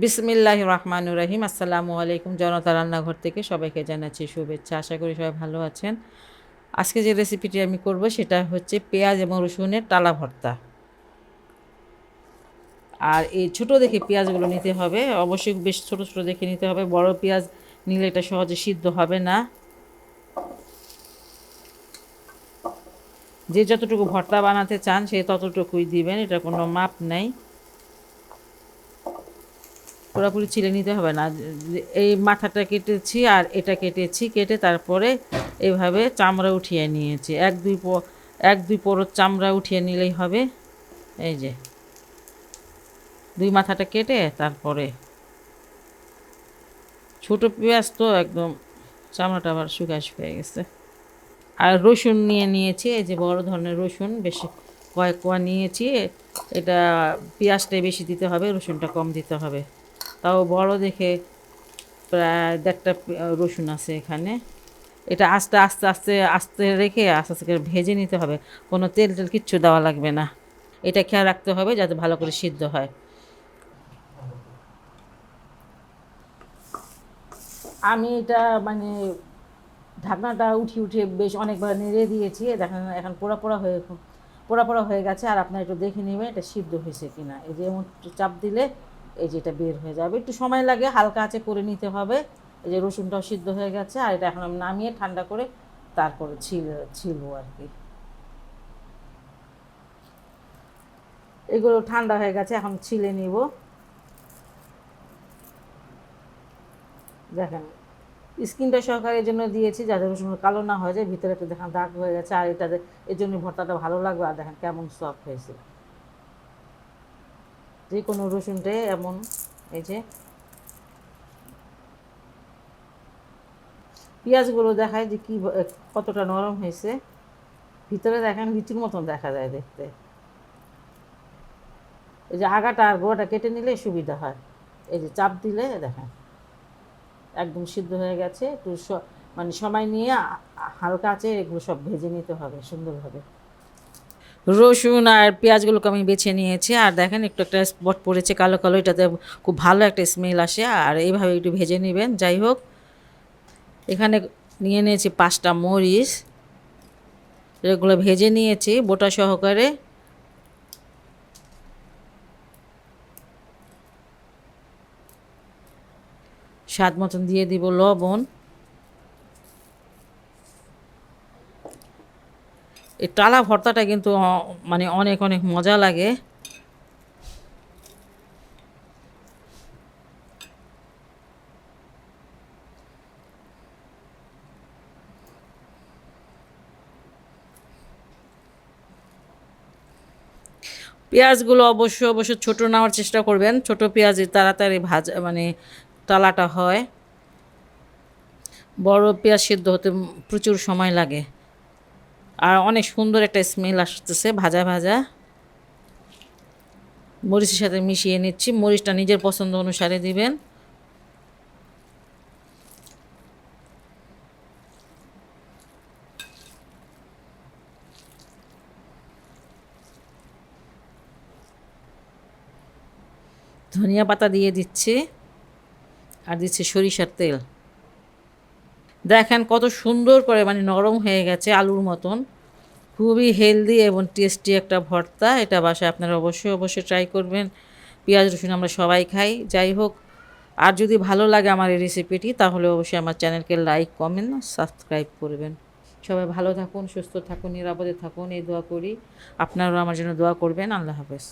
বিসমিল্লাহির রহমানির রহিম। আসসালামু আলাইকুম। জনতা রান্নাঘর থেকে সবাইকে জানাচ্ছি শুভেচ্ছা। আশা করি সবাই ভালো আছেন। আজকে যে রেসিপিটি আমি করব সেটা হচ্ছে পেঁয়াজ এবং রসুনের টালা ভর্তা। আর এই ছোটো দেখে পেঁয়াজগুলো নিতে হবে, অবশ্যই বেশ ছোটো ছোটো দেখে নিতে হবে। বড় পেঁয়াজ নিলে এটা সহজে সিদ্ধ হবে না। যে যতটুকু ভর্তা বানাতে চান সে ততটুকুই দিবেন, এটা কোনো মাপ নেই। পুরোপুরি ছিলে নিতে হবে না। এই মাথাটা কেটেছি আর এটা কেটেছি, কেটে তারপরে এইভাবে চামড়া উঠিয়ে নিয়েছি। এক দুই পরত চামড়া উঠিয়ে নিলেই হবে। এই যে দুই মাথাটা কেটে তারপরে ছোটো পেঁয়াজ তো একদম চামড়াটা আবার শুকিয়ে গেছে। আর রসুন নিয়েছি, এই যে বড় ধরনের রসুন, বেশি কয়েক কোয়া নিয়েছি। এটা পেঁয়াজটাই বেশি দিতে হবে, রসুনটা কম দিতে হবে। তাও বড় দেখে প্রায় 1.5টা রসুন আছে এখানে। এটা আস্তে আস্তে আস্তে আস্তে রেখে আস্তে আস্তে করে ভেজে নিতে হবে, কোনো তেল টেল কিচ্ছু দেওয়া লাগবে না। এটা খেয়াল রাখতে হবে যাতে ভালো করে সিদ্ধ হয়। আমি এটা মানে ঢাকনাটা উঠিয়ে বেশ অনেকবার নেড়ে দিয়েছি। দেখেন এখন পোড়া পোড়া হয়ে গেছে। আর আপনারা একটু দেখে নেবেন এটা সিদ্ধ হয়েছে কিনা। এই যে এমন চাপ দিলে এই যে এটা বের হয়ে যাবে, একটু সময় লাগে, হালকা আঁচে করে নিতে হবে। এই যে রসুনটাও সিদ্ধ হয়ে গেছে। আর এটা এখন আমি নামিয়ে ঠান্ডা করে তারপরে ছিলবো আর কি। এগুলো ঠান্ডা হয়ে গেছে, এখন ছিলে নিব। দেখেন স্কিনটা সহকারে জন্য দিয়েছি যাতে রসুন কালো না হয়ে যায়, ভিতরে একটা দেখেন দাগ হয়ে গেছে। আর এটা এর জন্য ভর্তাটা ভালো লাগবে। আর দেখেন কেমন সফট হয়েছে, যে কোনো রসুনটাই এমন। এই যে পেঁয়াজগুলো দেখায় যে কি কতটা নরম হয়েছে, ভিতরে দেখেন লিচুর মতন দেখা যায় দেখতে। এই যে আগাটা আর গোড়াটা কেটে নিলে সুবিধা হয়। এই যে চাপ দিলে দেখেন একদম সিদ্ধ হয়ে গেছে। একটু মানে সময় নিয়ে হালকা আছে এগুলো সব ভেজে নিতে হবে সুন্দরভাবে। রসুন আর পেঁয়াজগুলোকে আমি বেছে নিয়েছি। আর দেখেন একটু একটা স্পট পড়েছে কালো কালো, এটাতে খুব ভালো একটা স্মেল আসে। আর এইভাবে একটু ভেজে নেবেন। যাই হোক, এখানে নিয়েছি 5টা মরিচ, এগুলো ভেজে নিয়েছি বোটা সহকারে। স্বাদ মতন দিয়ে দিব লবণ। এই টালা ভর্তাটা কিন্তু মানে অনেক অনেক মজা লাগে। পেঁয়াজগুলো অবশ্য ছোটো নেওয়ার চেষ্টা করবেন। ছোটো পেঁয়াজে তাড়াতাড়ি ভাজা মানে টালাটা হয়। বড় পেঁয়াজ সিদ্ধ হতে প্রচুর সময় লাগে। আর অনেক সুন্দর একটা স্মেল আসতেছে ভাজা ভাজা। মরিচের সাথে মিশিয়ে নিচ্ছি। মরিচটা নিজের পছন্দ অনুসারে দিবেন। ধনিয়া পাতা দিয়ে দিচ্ছি আর দিচ্ছি সরিষার তেল। দেখেন কত সুন্দর করে মানে নরম হয়ে গেছে আলুর মতন। খুবই হেলদি এবং টেস্টি একটা ভর্তা। এটা বাসায় আপনারা অবশ্যই ট্রাই করবেন। পেঁয়াজ রসুন আমরা সবাই খাই। যাই হোক, আর যদি ভালো লাগে আমার এই রেসিপিটি তাহলে অবশ্যই আমার চ্যানেলকে লাইক কমেন্ট সাবস্ক্রাইব করবেন। সবাই ভালো থাকুন, সুস্থ থাকুন, নিরাপদে থাকুন, এই দোয়া করি। আপনারাও আমার জন্য দোয়া করবেন। আল্লাহ হাফেজ।